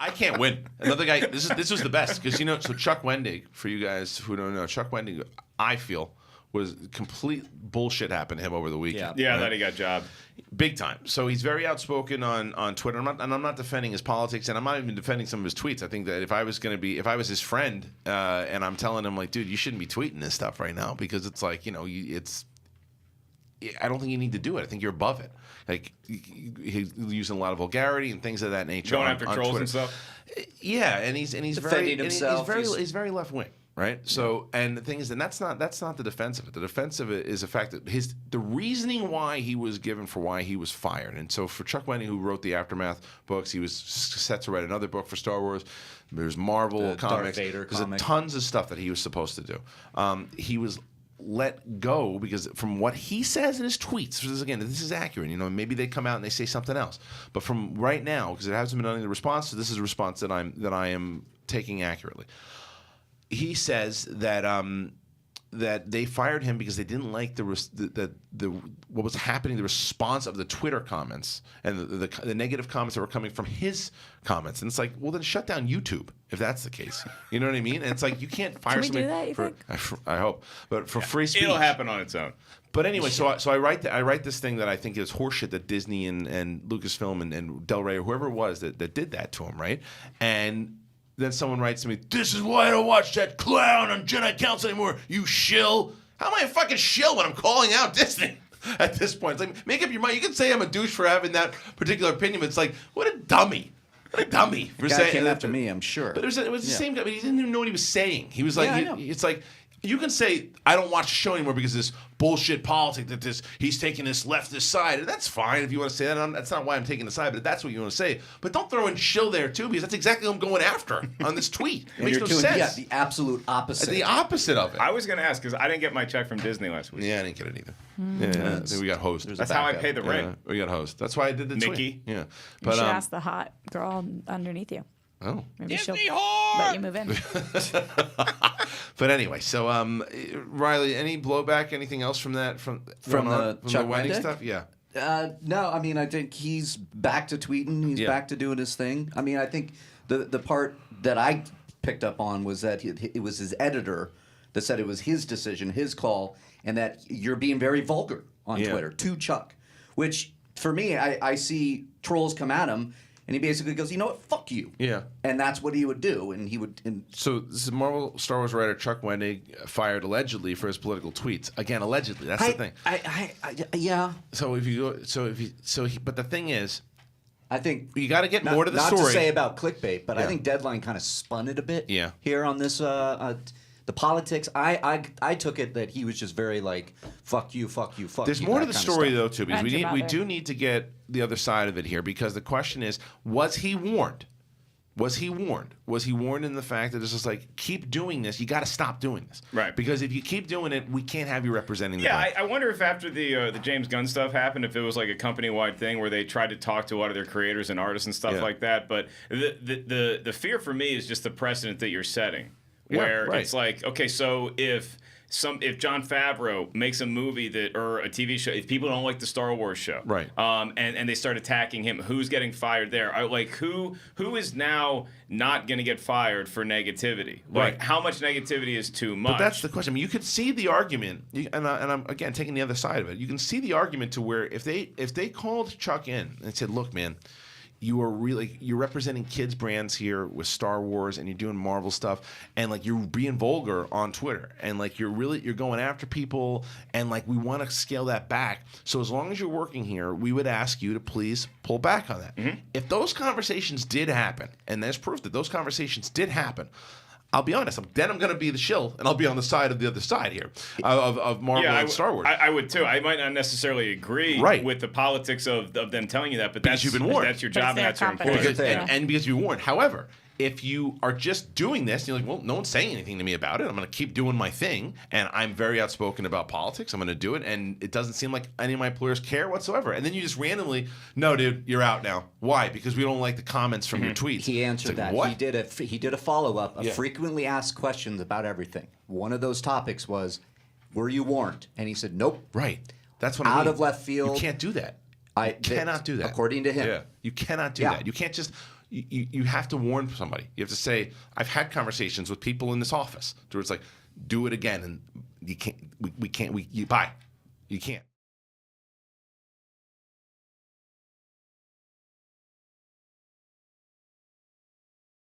I can't win. Another guy. This was the best because so Chuck Wendig, for you guys who don't know, Chuck Wendig, I feel was complete bullshit happened to him over the weekend. Yeah, right? that he got jobbed. Big time. So he's very outspoken on Twitter. I'm not defending his politics, and I'm not even defending some of his tweets. I think that if I was his friend, and I'm telling him like, dude, you shouldn't be tweeting this stuff right now because it's like, it's. I don't think you need to do it. I think you're above it. Like he's using a lot of vulgarity and things of that nature. Going after trolls and stuff. Yeah, and he's defending himself. He's very left wing. Right. So, and the thing is, and that's not the defense of it. The defense of it is the fact that the reasoning why he was given for why he was fired. And so, for Chuck Wendig, who wrote the Aftermath books, he was set to write another book for Star Wars. There's Marvel comics. There's tons of stuff that he was supposed to do. He was let go because from what he says in his tweets, this is accurate. Maybe they come out and they say something else. But from right now, because it hasn't been any response, so this is a response that I am taking accurately. He says that that they fired him because they didn't like what was happening, the response of the Twitter comments and the negative comments that were coming from his comments. And it's like, well, then shut down YouTube if that's the case. You know what I mean? And it's like you can't fire somebody. Can we do that? I hope, but for free speech, it'll happen on its own. But anyway, so I write this thing that I think is horseshit that Disney and Lucasfilm and Del Rey or whoever it was that did that to him, right? And then someone writes to me, this is why I don't watch that clown on Jedi Council anymore, you shill. How am I a fucking shill when I'm calling out Disney at this point? It's like, make up your mind. You can say I'm a douche for having that particular opinion, but it's like, what a dummy. What a dummy. The guy came after me, I'm sure. But it was the same guy, but he didn't even know what he was saying. He was like, it's like, you can say, I don't watch the show anymore because of this bullshit politics that he's taking this leftist side. And that's fine if you want to say that. That's not why I'm taking the side, but that's what you want to say. But don't throw in shill there, too, because that's exactly what I'm going after on this tweet. It makes no sense. Yeah, the absolute opposite. The opposite of it. I was going to ask, because I didn't get my check from Disney last week. Yeah, I didn't get it either. Yeah, I think we got host. That's how I pay the rent. We got host. That's why I did the tweet. Mickey. Yeah. But, you should ask the hot girl underneath you. Oh. Maybe she'll let you move in. But anyway, so Riley, any blowback, anything else from that from the Chuck Wendig stuff? Yeah. No, I mean, I think he's back to tweeting. He's back to doing his thing. I mean, I think the part that I picked up on was that it was his editor that said it was his decision, his call, and that you're being very vulgar on Twitter to Chuck, which for me, I see trolls come at him. And he basically goes, you know what, fuck you. Yeah. And that's what he would do. And he would. So this is Marvel Star Wars writer Chuck Wendig fired allegedly for his political tweets. Again, allegedly. That's the thing. Yeah. So if you go, but the thing is, I think you got to get more to the story. Not to say about clickbait, but I think Deadline kind of spun it a bit. Yeah. Here on this, the politics. I took it that he was just very like, fuck you, fuck you, fuck you. There's more to the story though too, because we do need to get the other side of it here, because the question is, was he warned? Was he warned? Was he warned in the fact that it's just like, keep doing this, you got to stop doing this, right? Because if you keep doing it, we can't have you representing. I wonder if after the James Gunn stuff happened, if it was like a company-wide thing where they tried to talk to a lot of their creators and artists and stuff like that. But the fear for me is just the precedent that you're setting, where it's like, okay, so if Jon Favreau makes a movie or a TV show, if people don't like the Star Wars show, right? And they start attacking him, who's getting fired there? Who is now not going to get fired for negativity? Right. Like, how much negativity is too much? But that's the question. I mean, you could see the argument, and I'm again taking the other side of it. You can see the argument to where if they called Chuck in and said, "Look, man, you're representing kids brands here with Star Wars, and you're doing Marvel stuff, and like you're being vulgar on Twitter, and like you're going after people, and like we want to scale that back. So as long as you're working here, we would ask you to please pull back on that." Mm-hmm. If those conversations did happen, and there's proof that those conversations did happen, I'll be honest. Then I'm going to be the shill, and I'll be on the side of the other side here of Marvel and Star Wars. I would too. I might not necessarily agree with the politics of them telling you that, but because you've been warned. That's your job, and that's your employer. And because you're warned. However, if you are just doing this, you're like, well, no one's saying anything to me about it. I'm going to keep doing my thing, and I'm very outspoken about politics. I'm going to do it, and it doesn't seem like any of my employers care whatsoever. And then you just randomly, no, dude, you're out now. Why? Because we don't like the comments from your tweets. He answered that. What? He did a follow-up of frequently asked questions about everything. One of those topics was, were you warned? And he said, nope. Right. That's what I mean. Out of left field. You can't do that. You cannot do that. According to him. Yeah. You cannot do that. You can't just... you have to warn somebody. You have to say, I've had conversations with people in this office where it's like, do it again, and you can't. Bye. You can't.